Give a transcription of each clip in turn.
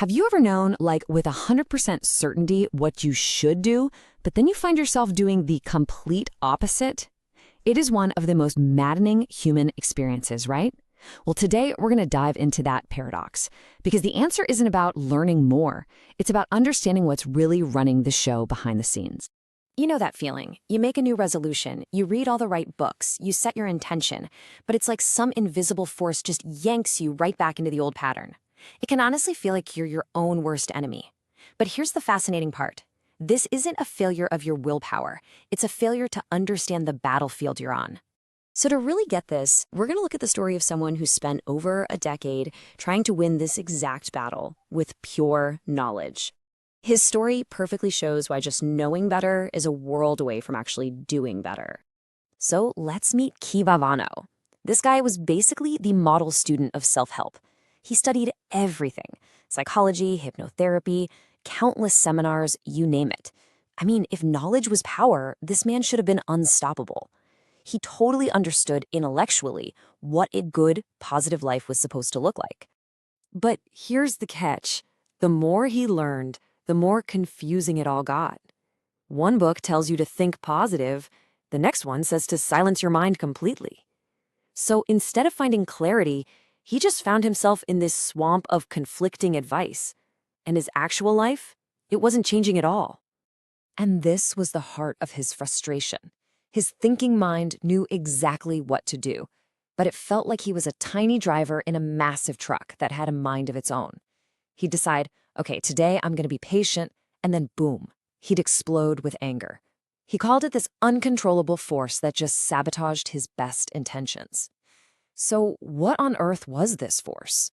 Have you ever known, like, with 100% certainty what you should do, but then you find yourself doing the complete opposite? It is one of the most maddening human experiences, right? Well, today we're going to dive into that paradox, because the answer isn't about learning more. It's about understanding what's really running the show behind the scenes. You know that feeling. You make a new resolution, you read all the right books, you set your intention, but it's like some invisible force just yanks you right back into the old pattern. It can honestly feel like you're your own worst enemy. But here's the fascinating part. This isn't a failure of your willpower. It's a failure to understand the battlefield you're on. So to really get this, we're going to look at the story of someone who spent over a decade trying to win this exact battle with pure knowledge. His story perfectly shows why just knowing better is a world away from actually doing better. So let's meet Kivavano. This guy was basically the model student of self-help. He studied everything: psychology, hypnotherapy, countless seminars, you name it. I mean, if knowledge was power, this man should have been unstoppable. He totally understood intellectually what a good, positive life was supposed to look like. But here's the catch. The more he learned, the more confusing it all got. One book tells you to think positive, the next one says to silence your mind completely. So instead of finding clarity, he just found himself in this swamp of conflicting advice. And his actual life, it wasn't changing at all. And this was the heart of his frustration. His thinking mind knew exactly what to do, but it felt like he was a tiny driver in a massive truck that had a mind of its own. He'd decide, okay, today I'm going to be patient, and then boom, he'd explode with anger. He called it this uncontrollable force that just sabotaged his best intentions. So what on earth was this force?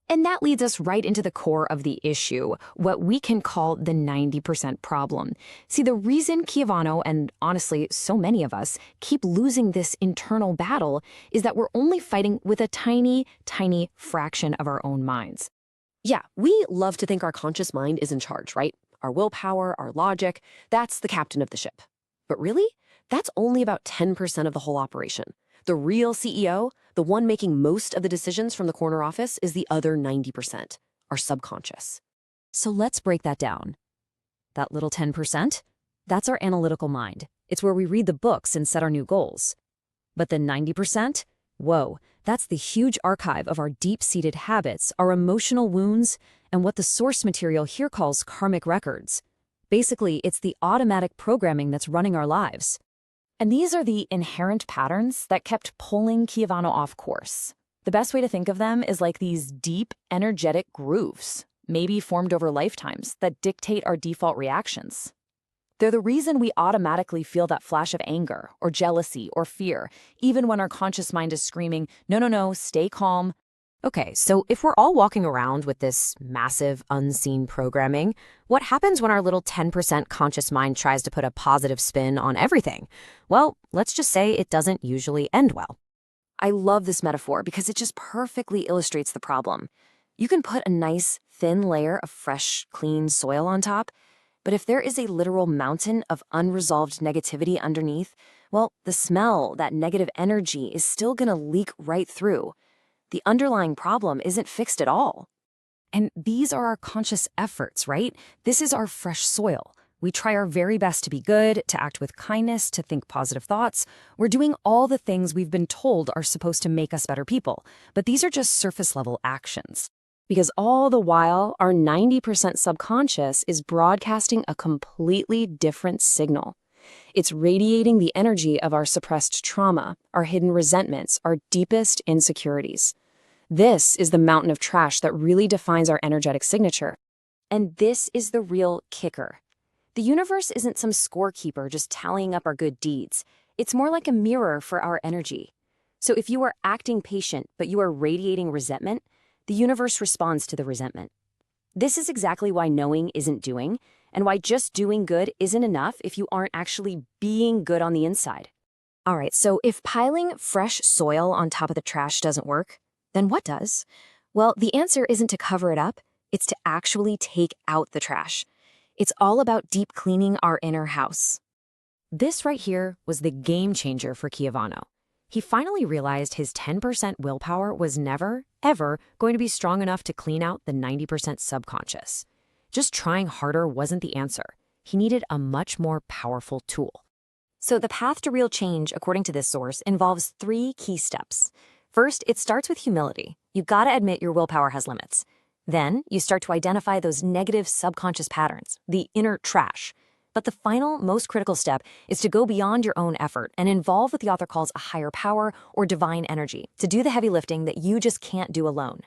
And that leads us right into the core of the issue, what we can call the 90% problem. See, the reason Kivavano, and honestly so many of us, keep losing this internal battle is that we're only fighting with a tiny, tiny fraction of our own minds. Yeah, we love to think our conscious mind is in charge, right? Our willpower, our logic, that's the captain of the ship. But really, that's only about 10% of the whole operation. The real CEO, the one making most of the decisions from the corner office, is the other 90%, our subconscious. So let's break that down. That little 10%, that's our analytical mind. It's where we read the books and set our new goals. But the 90%, whoa, that's the huge archive of our deep-seated habits, our emotional wounds, and what the source material here calls karmic records. Basically, it's the automatic programming that's running our lives. And these are the inherent patterns that kept pulling Kivavano off course. The best way to think of them is like these deep, energetic grooves, maybe formed over lifetimes, that dictate our default reactions. They're the reason we automatically feel that flash of anger or jealousy or fear, even when our conscious mind is screaming, no, no, no, stay calm. Okay, so if we're all walking around with this massive, unseen programming, what happens when our little 10% conscious mind tries to put a positive spin on everything? Well, let's just say it doesn't usually end well. I love this metaphor because it just perfectly illustrates the problem. You can put a nice, thin layer of fresh, clean soil on top, but if there is a literal mountain of unresolved negativity underneath, well, the smell, that negative energy, is still going to leak right through. The underlying problem isn't fixed at all. And these are our conscious efforts, right? This is our fresh soil. We try our very best to be good, to act with kindness, to think positive thoughts. We're doing all the things we've been told are supposed to make us better people. But these are just surface-level actions. Because all the while, our 90% subconscious is broadcasting a completely different signal. It's radiating the energy of our suppressed trauma, our hidden resentments, our deepest insecurities. This is the mountain of trash that really defines our energetic signature. And this is the real kicker. The universe isn't some scorekeeper just tallying up our good deeds. It's more like a mirror for our energy. So if you are acting patient, but you are radiating resentment, the universe responds to the resentment. This is exactly why knowing isn't doing, and why just doing good isn't enough if you aren't actually being good on the inside. All right, so if piling fresh soil on top of the trash doesn't work, then what does? Well, the answer isn't to cover it up, it's to actually take out the trash. It's all about deep cleaning our inner house. This right here was the game changer for Kivavano. He finally realized his 10% willpower was never, ever going to be strong enough to clean out the 90% subconscious. Just trying harder wasn't the answer. He needed a much more powerful tool. So the path to real change, according to this source, involves 3 key steps. First, it starts with humility. You gotta admit your willpower has limits. Then, you start to identify those negative subconscious patterns, the inner trash. But the final, most critical step is to go beyond your own effort and involve what the author calls a higher power or divine energy to do the heavy lifting that you just can't do alone.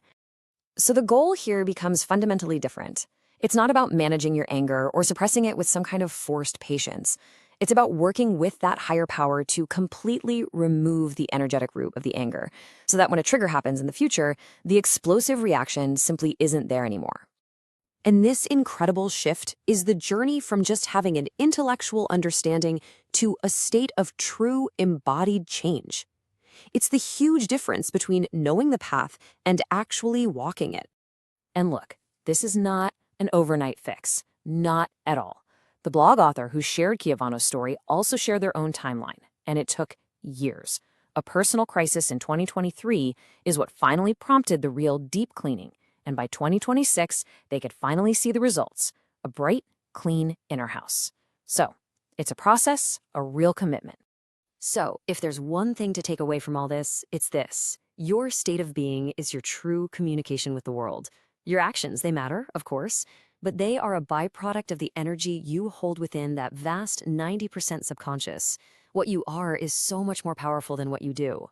So the goal here becomes fundamentally different. It's not about managing your anger or suppressing it with some kind of forced patience. It's about working with that higher power to completely remove the energetic root of the anger, so that when a trigger happens in the future, the explosive reaction simply isn't there anymore. And this incredible shift is the journey from just having an intellectual understanding to a state of true embodied change. It's the huge difference between knowing the path and actually walking it. And look, this is not an overnight fix, not at all. The blog author who shared Chiavano's story also shared their own timeline, and it took years. A personal crisis in 2023 is what finally prompted the real deep cleaning, and by 2026, they could finally see the results, a bright, clean inner house. So, it's a process, a real commitment. So, if there's one thing to take away from all this, it's this. Your state of being is your true communication with the world. Your actions, they matter, of course, but they are a byproduct of the energy you hold within that vast 90% subconscious. What you are is so much more powerful than what you do.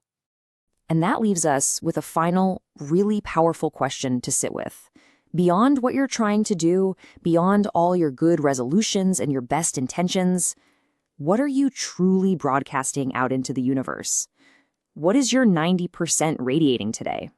And that leaves us with a final, really powerful question to sit with. Beyond what you're trying to do, beyond all your good resolutions and your best intentions, what are you truly broadcasting out into the universe? What is your 90% radiating today?